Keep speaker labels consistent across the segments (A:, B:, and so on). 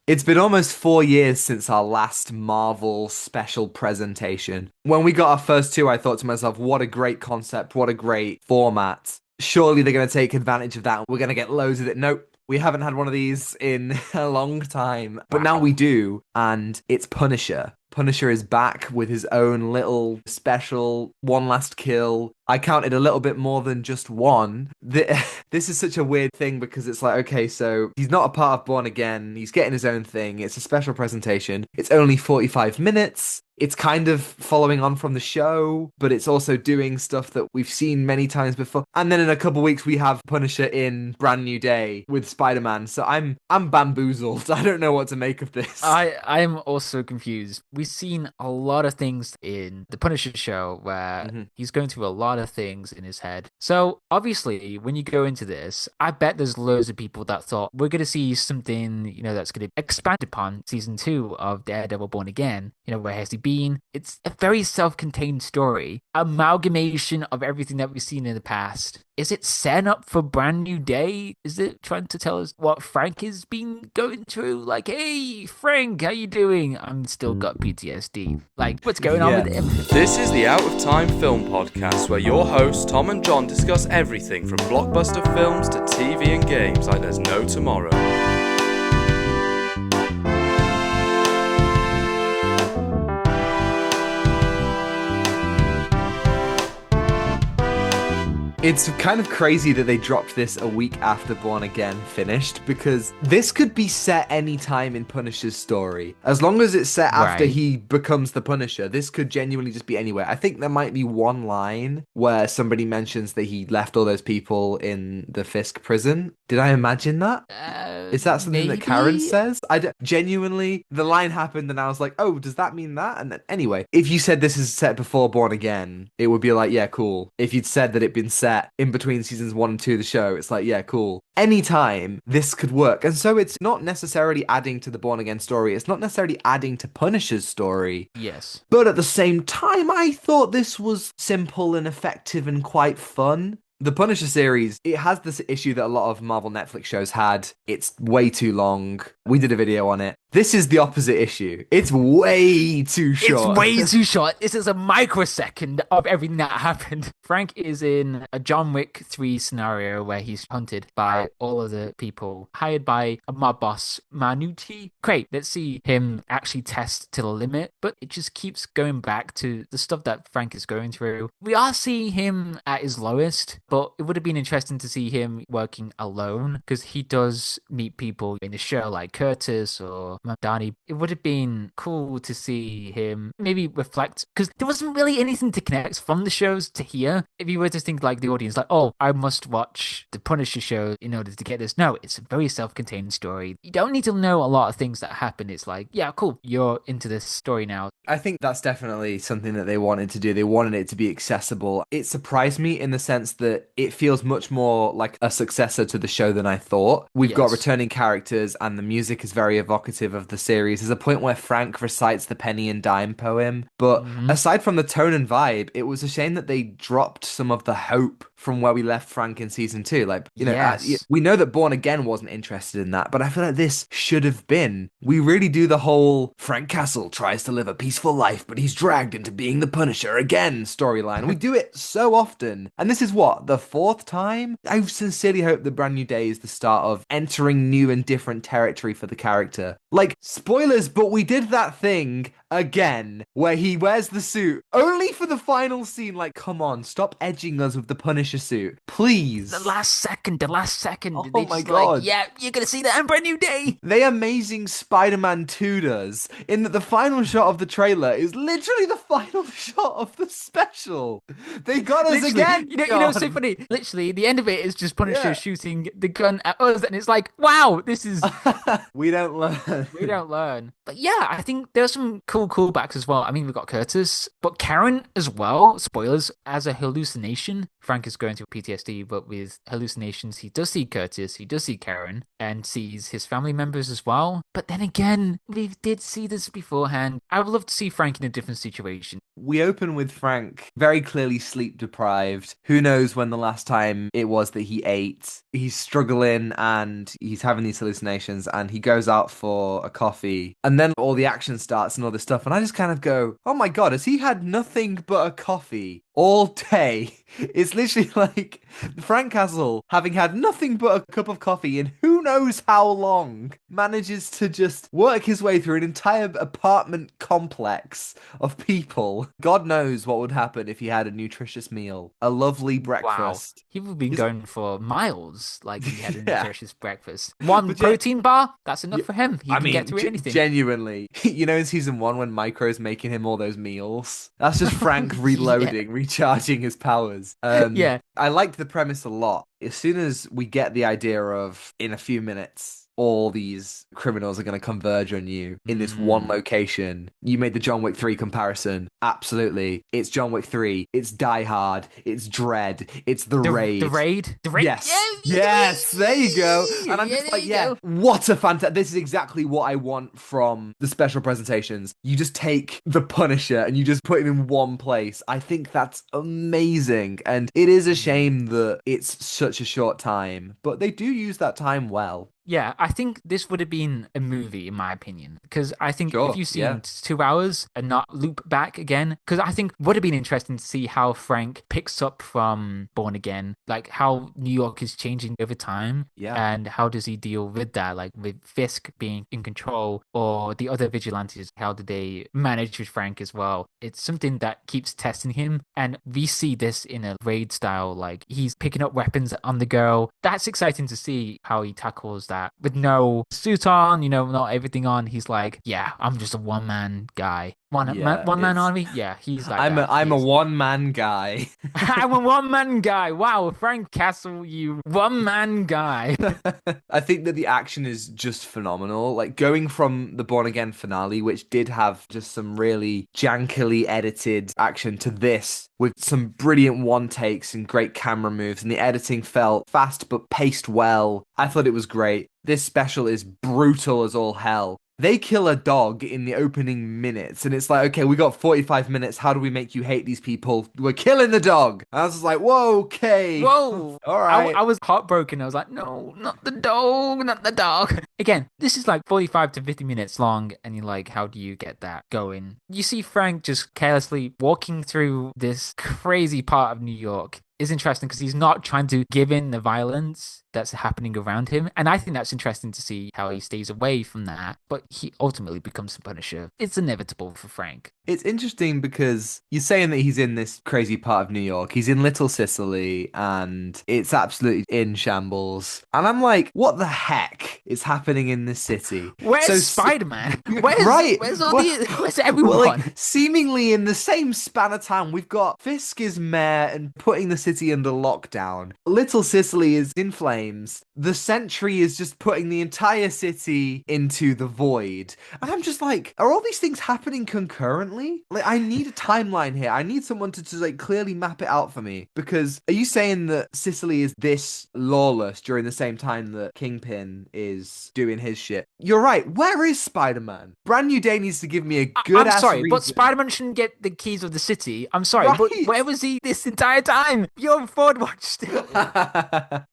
A: It's been almost 4 years since our last Marvel special presentation. When we got our first two, I thought to myself, what a great concept, what a great format. Surely they're going to take advantage of that and we're going to get loads of it. Nope. We haven't had one of these in a long time, but now
B: Wow.
A: we do, and it's Punisher. Punisher is back with his own little special one last kill. I counted a little bit more than just one. This is such a weird thing because it's like, okay, so he's not a part of Born Again. He's getting his own thing. It's a special presentation. It's only 45 minutes. It's kind of following on from the show, but it's also doing stuff that we've seen many times before. And then in a couple weeks we have Punisher in Brand New Day with Spider-Man. So I'm bamboozled. I don't know what to make of this.
B: I'm also confused. We've seen a lot of things in the Punisher show where
A: Mhm.
B: he's going through a lot of things in his head. So obviously, when you go into this, I bet there's loads of people that thought we're going to see something, that's going to expand upon season 2 of Daredevil Born Again. Where has he been? It's a very self-contained story, amalgamation of everything that we've seen in the past. Is it setting up for Brand New Day? Is it trying to tell us what Frank has been going through? Like, hey, Frank, how you doing? I'm still got PTSD. Like, what's going on with
A: Yeah.
B: him?
C: This is the Out of Time Film Podcast, where your hosts Tom and John discuss everything from blockbuster films to TV and games like there's no tomorrow.
A: It's kind of crazy that they dropped this a week after Born Again finished because this could be set any time in Punisher's story. As long as it's set after
B: Right.
A: he becomes the Punisher, this could genuinely just be anywhere. I think there might be one line where somebody mentions that he left all those people in the Fisk prison. Did I imagine that? Is that something that Karen
B: Maybe.
A: says? Genuinely, the line happened and I was like, oh, does that mean that? And then, anyway, if you said this is set before Born Again, it would be like, yeah, cool. If you'd said that it'd been set in between seasons 1 and 2 of the show, it's like, yeah, cool. Anytime this could work. And so it's not necessarily adding to the Born Again story. It's not necessarily adding to Punisher's story.
B: Yes.
A: But at the same time, I thought this was simple and effective and quite fun. The Punisher series, it has this issue that a lot of Marvel Netflix shows had. It's way too long. We did a video on it. This is the opposite issue. It's way too
B: It's
A: short.
B: way too short. This is a microsecond of everything that happened. Frank is in a John Wick 3 scenario where he's hunted by all of the people hired by a mob boss, Manucci. Great, let's see him actually test to the limit, but it just keeps going back to the stuff that Frank is going through. We are seeing him at his lowest, but it would have been interesting to see him working alone because he does meet people in the show like Curtis or Donnie. It would have been cool to see him maybe reflect because there wasn't really anything to connect from the shows to here. If you were to think like the audience, like, oh, I must watch the Punisher show in order to get this. No, it's a very self-contained story. You don't need to know a lot of things that happen. It's like, yeah, cool, you're into this story now.
A: I think that's definitely something that they wanted to do. They wanted it to be accessible. It surprised me in the sense that it feels much more like a successor to the show than I thought. We've got
B: Yes.
A: returning characters, and the music is very evocative of the series. There's a point where Frank recites the Penny and Dime poem. But
B: Hmm.
A: aside from the tone and vibe, it was a shame that they dropped some of the hope from where we left Frank in season 2. Like,
B: Yes.
A: we know that Born Again wasn't interested in that, but I feel like this should have been. We really do the whole Frank Castle tries to live a peaceful life, but he's dragged into being the Punisher again storyline. We do it so often. And this is what, the fourth time? I sincerely hope the Brand New Day is the start of entering new and different territory for the character. Like, spoilers, but we did that thing again where he wears the suit only for the final scene. Like, come on, stop edging us with the Punisher suit, please.
B: The last second,
A: Oh
B: they
A: my
B: just like,
A: god.
B: yeah, you're gonna see that in Brand New Day.
A: They Amazing Spider-Man 2 does, in that the final shot of the trailer is literally the final shot of the special. They got us
B: Literally,
A: again,
B: what's so
A: John.
B: funny? Literally, the end of it is just Punisher
A: Yeah.
B: shooting the gun at us, and it's like, wow, this is
A: We don't learn.
B: we don't learn. But yeah, I think there's some cool callbacks as well. I mean, we've got Curtis, but Karen as well. Spoilers, as a hallucination. Frank is going through PTSD, but with hallucinations, he does see Curtis, he does see Karen, and sees his family members as well. But then again, we did see this beforehand. I would love to see Frank in a different situation.
A: We open with Frank very clearly sleep deprived. Who knows when the last time it was that he ate? He's struggling and he's having these hallucinations, and he goes out for for a coffee. And then all the action starts and all this stuff. And I just kind of go, oh my God, has he had nothing but a coffee all day? It's literally like Frank Castle, having had nothing but a cup of coffee in who knows how long, manages to just work his way through an entire apartment complex of people. God knows what would happen if he had a nutritious meal, a lovely
B: Wow.
A: breakfast.
B: He would be going for miles, like he had a
A: Yeah.
B: nutritious breakfast. One
A: But
B: protein bar, that's enough for him. He
A: I
B: can get
A: mean,
B: through anything.
A: genuinely, in season 1 when Micro's making him all those meals, that's just Frank reloading, recharging his powers.
B: Yeah.
A: I liked the premise a lot. As soon as we get the idea of, in a few minutes, all these criminals are going to converge on you in this one location. You made the John Wick 3 comparison. Absolutely. It's John Wick 3. It's Die Hard. It's Dread. It's The Raid.
B: The Raid? The Raid?
A: Yes. Yes, there you go. And I'm just like, what a fantastic... This is exactly what I want from the special presentations. You just take the Punisher and you just put him in one place. I think that's amazing. And it is a shame that it's such a short time, but they do use that time well.
B: Yeah, I think this would have been a movie, in my opinion. Because I think if you've seen
A: yeah.
B: 2 hours and not loop back again, because I think would have been interesting to see how Frank picks up from Born Again, like how New York is changing over time.
A: Yeah.
B: And how does he deal with that, like with Fisk being in control or the other vigilantes, how do they manage with Frank as well? It's something that keeps testing him. And we see this in a raid style, like he's picking up weapons on the go. That's exciting to see how he tackles that. With no suit on, not everything on. He's like, yeah, I'm just a one-man guy. One man army? Yeah, he's like
A: I'm a one-man guy.
B: I'm a one-man guy. Wow, Frank Castle, you one-man guy.
A: I think that the action is just phenomenal. Like going from the Born Again finale, which did have just some really jankily edited action, to this with some brilliant one takes and great camera moves, and the editing felt fast but paced well. I thought it was great. This special is brutal as all hell. They kill a dog in the opening minutes, and it's like, okay, we got 45 minutes. How do we make you hate these people? We're killing the dog. And I was just like, whoa, okay.
B: Whoa.
A: All right.
B: I was heartbroken. I was like, no, not the dog, not the dog. Again, this is like 45 to 50 minutes long, and you're like, how do you get that going? You see Frank just carelessly walking through this crazy part of New York. Is interesting because he's not trying to give in the violence that's happening around him. And I think that's interesting to see how he stays away from that. But he ultimately becomes the Punisher. It's inevitable for Frank.
A: It's interesting because you're saying that he's in this crazy part of New York. He's in Little Sicily and it's absolutely in shambles. And I'm like, what the heck is happening in this city?
B: Where's Spider-Man? Where's everyone?
A: Well, like, seemingly in the same span of time, we've got Fisk as mayor and putting the city under lockdown. Little Sicily is in flames. The Sentry is just putting the entire city into the void. And I'm just like, are all these things happening concurrently? Like, I need a timeline here. I need someone to like clearly map it out for me. Because are you saying that Sicily is this lawless during the same time that Kingpin is doing his shit? You're right. Where is Spider-Man? Brand New Day needs to give me a good
B: I'm sorry,
A: reason.
B: but Spider-Man shouldn't get the keys of the city. I'm sorry,
A: Right.
B: but where was he this entire time? You're Ford Watch still.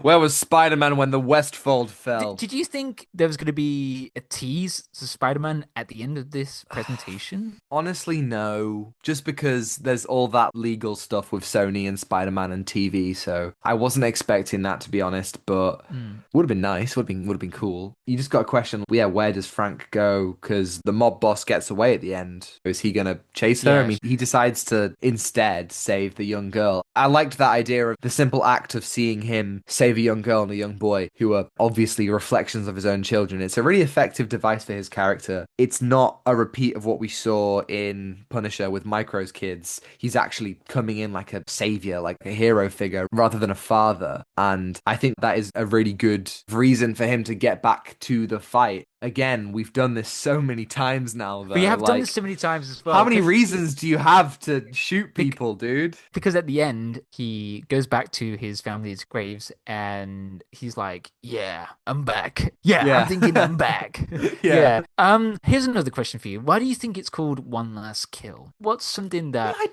A: Where was Spider-Man when the Westfold fell?
B: Did you think there was going to be a tease to Spider-Man at the end of this presentation?
A: Honestly, no. Just because there's all that legal stuff with Sony and Spider-Man and TV, so I wasn't expecting that, to be honest. But would have been nice. Would have been cool. You just got a question. Yeah, where does Frank go? Because the mob boss gets away at the end. Is he gonna chase her?
B: Yeah.
A: I mean, he decides to instead save the young girl. I liked that idea of the simple act of seeing him save a young girl and a young boy who are obviously reflections of his own children. It's a really effective device for his character. It's not a repeat of what we saw in Punisher with Micro's kids. He's actually coming in like a savior, like a hero figure rather than a father. And I think that is a really good reason for him to get back to the fight. Again, we've done this so many times now, though.
B: We have done this so many times as well.
A: How many reasons do you have to shoot people, dude?
B: Because at the end, he goes back to his family's graves and he's like, yeah, I'm back. Yeah. I'm thinking I'm back.
A: Yeah.
B: Here's another question for you. Why do you think it's called One Last Kill? What's something that...
A: I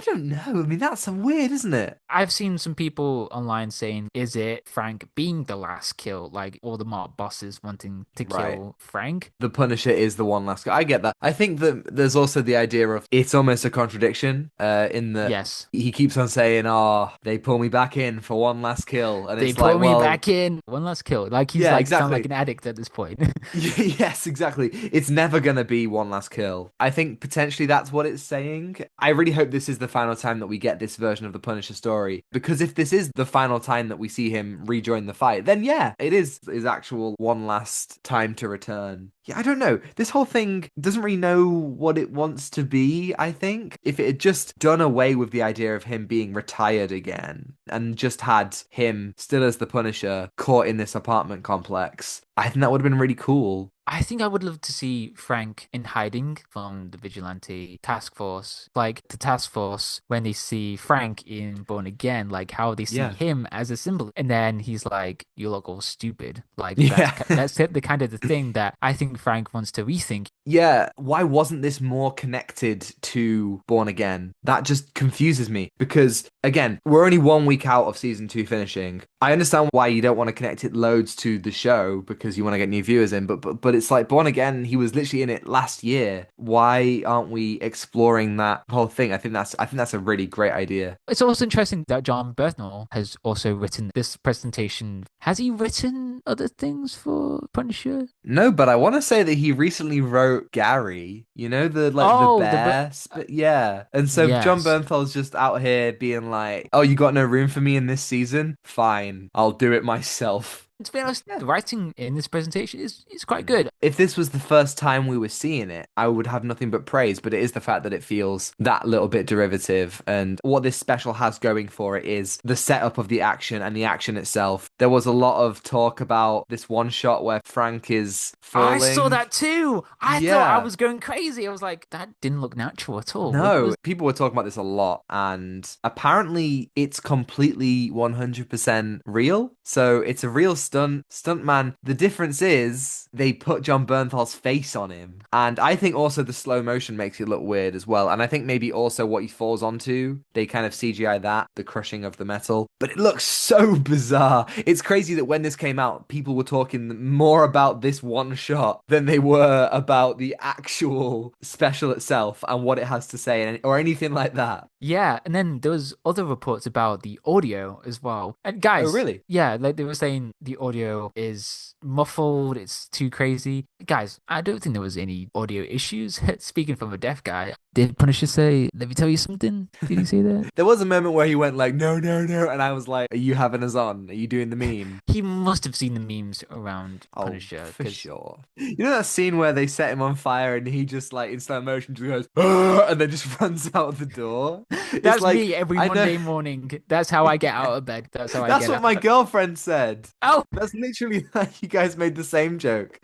A: don't know. I mean, that's so weird, isn't it?
B: I've seen some people online saying, is it Frank being the last kill? Like all the mob bosses wanting to kill kill Frank.
A: The Punisher is the one last guy. I get that. I think that there's also the idea of it's almost a contradiction in that
B: Yes.
A: he keeps on saying, "Oh, they pull me back in for one last kill," and
B: They
A: it's
B: pull
A: like,
B: me
A: well,
B: back in. One last kill. Like he's
A: yeah,
B: like sound
A: exactly.
B: like an addict at this point.
A: Yes, exactly. It's never gonna be one last kill. I think potentially that's what it's saying. I really hope this is the final time that we get this version of the Punisher story, because if this is the final time that we see him rejoin the fight, then yeah, it is his actual one last time to return. Yeah, I don't know. This whole thing doesn't really know what it wants to be, I think. If it had just done away with the idea of him being retired again and just had him still as the Punisher caught in this apartment complex, I think that would have been really cool.
B: I think I would love to see Frank in hiding from the vigilante task force. Like the task force, when they see Frank in Born Again, like how they see
A: Yeah.
B: him as a symbol. And then he's like, you look all stupid. Like
A: Yeah.
B: that's the kind of the thing that I think Frank wants to rethink.
A: Yeah, why wasn't this more connected to Born Again? That just confuses me because, again, we're only 1 week out of season 2 finishing. I understand why you don't want to connect it loads to the show because you want to get new viewers in, but it's like Born Again, he was literally in it last year. Why aren't we exploring that whole thing? I think that's a really great idea.
B: It's also interesting that John Bernthal has also written this presentation. Has he written other things for Punisher?
A: No, but I want to say that he recently wrote Gary, the bear, yeah. And so John
B: Yes.
A: Bernthal's just out here being like, "Oh, you got no room for me in this season? Fine, I'll do it myself."
B: To be honest, the writing in this presentation is quite good.
A: If this was the first time we were seeing it, I would have nothing but praise, but it is the fact that it feels that little bit derivative. And what this special has going for it is the setup of the action and the action itself. There was a lot of talk about this one shot where Frank is falling.
B: I saw that too. I thought I was going crazy. I was like, that didn't look natural at all.
A: No, people were talking about this a lot, and apparently it's completely 100% real. So it's a real stuntman. The difference is they put John Bernthal's face on him, and I think also the slow motion makes it look weird as well. And I think maybe also what he falls onto, they kind of CGI that, the crushing of the metal, but it looks so bizarre. It's crazy that when this came out, people were talking more about this one shot than they were about the actual special itself and what it has to say or anything like that.
B: Yeah, and then there was other reports about the audio as well. And guys,
A: oh really?
B: Yeah, like they were saying the audio is muffled, it's too crazy. Guys, I don't think there was any audio issues. Speaking from a deaf guy, did Punisher say, "Let me tell you something"? Did he say that?
A: There was a moment where he went like, "No, no, no," and I was like, "Are you having us on? Are you doing the meme?"
B: He must have seen the memes around Punisher.
A: For sure. You know that scene where they set him on fire and he just like in slow motion just goes, "Ugh," and then just runs out the door?
B: That's
A: like,
B: me every Monday morning. That's how I get out of bed. That's
A: what my girlfriend said.
B: Oh,
A: that's literally like you guys made the same joke.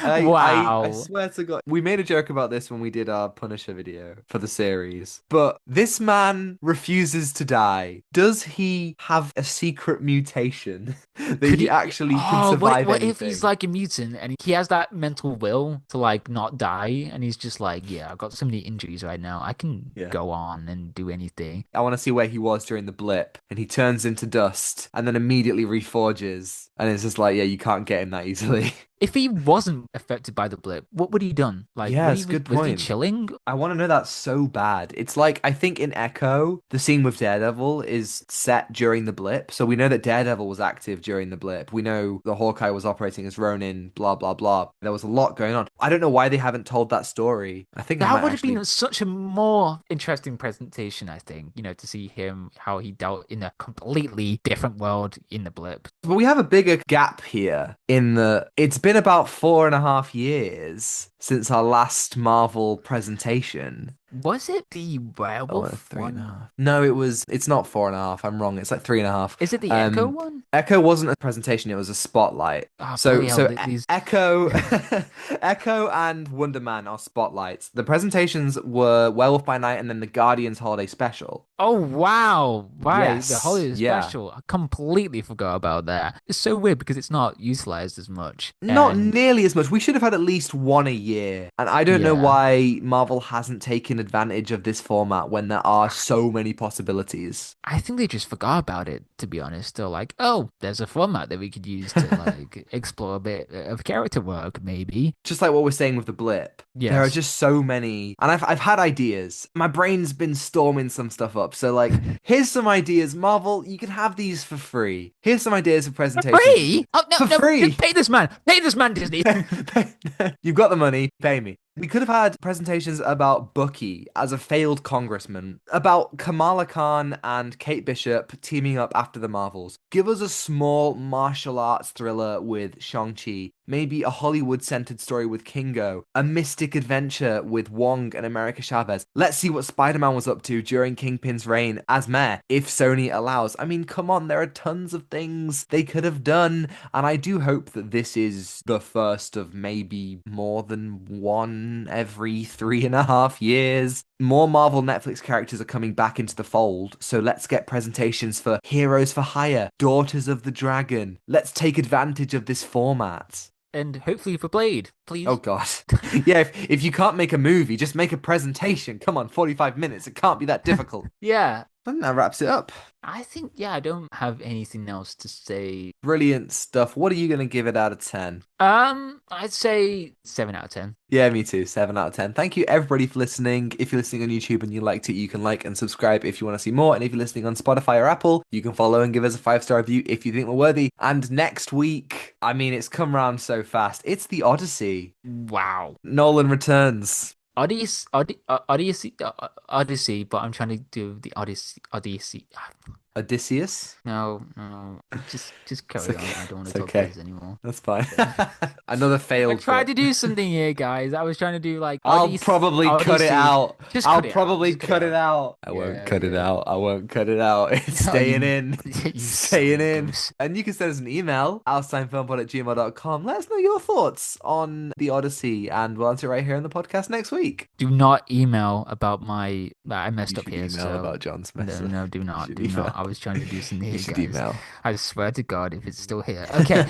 B: Wow.
A: I swear to God, we made a joke about this when we did our Punisher video for the series. But this man refuses to die. Does he have a secret mutation that he actually can survive?
B: What if he's like a mutant and he has that mental will to like not die, and he's just like, yeah, I've got so many injuries right now, I can go on and do anything.
A: I want to see where he was during the blip, and he turns into dust and then immediately reforges, and it's just like, yeah, you can't get him that easily.
B: If he wasn't affected by the blip, what would he done? Like,
A: yeah, it's a good point.
B: Was he chilling?
A: I want to know that so bad. It's like, I think in Echo, the scene with Daredevil is set during the blip. So we know that Daredevil was active during the blip. We know the Hawkeye was operating as Ronan, blah, blah, blah. There was a lot going on. I don't know why they haven't told that story. I think
B: that would have been such a more interesting presentation, I think, to see him, how he dealt in a completely different world in the blip.
A: But we have a bigger gap here in the... It's been about 4.5 years since our last Marvel presentation.
B: Was it the werewolf
A: 3.5.
B: one?
A: No, it's not 4.5. I'm wrong. It's like 3.5.
B: Is it the Echo one?
A: Echo wasn't a presentation. It was a spotlight. Echo, Echo and Wonder Man are spotlights. The presentations were Werewolf by Night and then the Guardians Holiday Special.
B: Oh, wow. Right.
A: Yes.
B: The holiday special. I completely forgot about that. It's so weird because it's not utilized as much.
A: Not nearly as much. We should have had at least one a year. And I don't know why Marvel hasn't taken taken advantage of this format when there are so many possibilities?
B: I think they just forgot about it, to be honest. They're like, oh, there's a format that we could use to like explore a bit of character work, maybe.
A: Just like what we're saying with the blip. There are
B: Yes.
A: just so many. And I've had ideas. My brain's been storming some stuff up. So like, here's some ideas. Marvel, you can have these for free. Here's some ideas for presentations.
B: Free? Oh, no,
A: For
B: no,
A: free.
B: pay this man. Pay this man, Disney.
A: You've got the money, pay me. We could have had presentations about Bucky as a failed congressman, about Kamala Khan and Kate Bishop teaming up after the Marvels. Give us a small martial arts thriller with Shang-Chi, maybe a Hollywood-centered story with Kingo, a mystic adventure with Wong and America Chavez. Let's see what Spider-Man was up to during Kingpin's reign as mayor, if Sony allows. I mean, come on, there are tons of things they could have done, and I do hope that this is the first of maybe more than one every 3.5 years. More Marvel Netflix characters are coming back into the fold, so let's get presentations for Heroes for Hire, Daughters of the Dragon. Let's take advantage of this format.
B: And hopefully for Blade, please.
A: Oh god. Yeah, if you can't make a movie, just make a presentation. Come on, 45 minutes. It can't be that difficult.
B: Yeah.
A: I think that wraps it up.
B: I think, yeah, I don't have anything else to say.
A: Brilliant stuff. What are you going to give it out of 10?
B: I'd say 7 out of 10.
A: Yeah, me too. 7 out of 10. Thank you, everybody, for listening. If you're listening on YouTube and you liked it, you can like and subscribe if you want to see more. And if you're listening on Spotify or Apple, you can follow and give us a 5-star review if you think we're worthy. And next week, I mean, it's come round so fast. It's the Odyssey.
B: Wow.
A: Nolan returns.
B: Odyssey, but I'm trying to do the Odyssey.
A: Odysseus?
B: No, just carry on. I don't want to talk
A: okay.
B: about this anymore.
A: That's fine. Another failed.
B: I tried to do something here, guys. I was trying to do like.
A: I'll probably cut it out. I'll probably cut it out. I won't cut it out. I won't cut it out. It's staying in. Staying in. And you can send us an email, outsteinfilmpod@gmail.com. Let us know your thoughts on the Odyssey, and we'll answer it right here on the podcast next week.
B: Do not email about my. I messed up here.
A: Email
B: so
A: about John Smith.
B: No, do not. Do not. I was trying to do something here, guys.
A: Email.
B: I swear to God, if it's still here. Okay.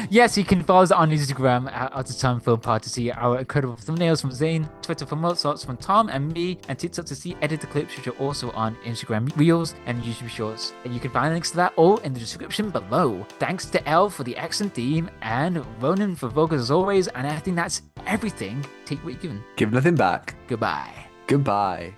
B: Yes, you can follow us on Instagram at Out of Time Film Pod to see our incredible thumbnails from Zain, Twitter for more thoughts from Tom and me, and TikTok to see edited clips, which are also on Instagram Reels and YouTube Shorts. And you can find links to that all in the description below. Thanks to Elle for the excellent theme, and Ronan for vocals as always. And I think that's everything. Take what you're given.
A: Give nothing back.
B: Goodbye.
A: Goodbye.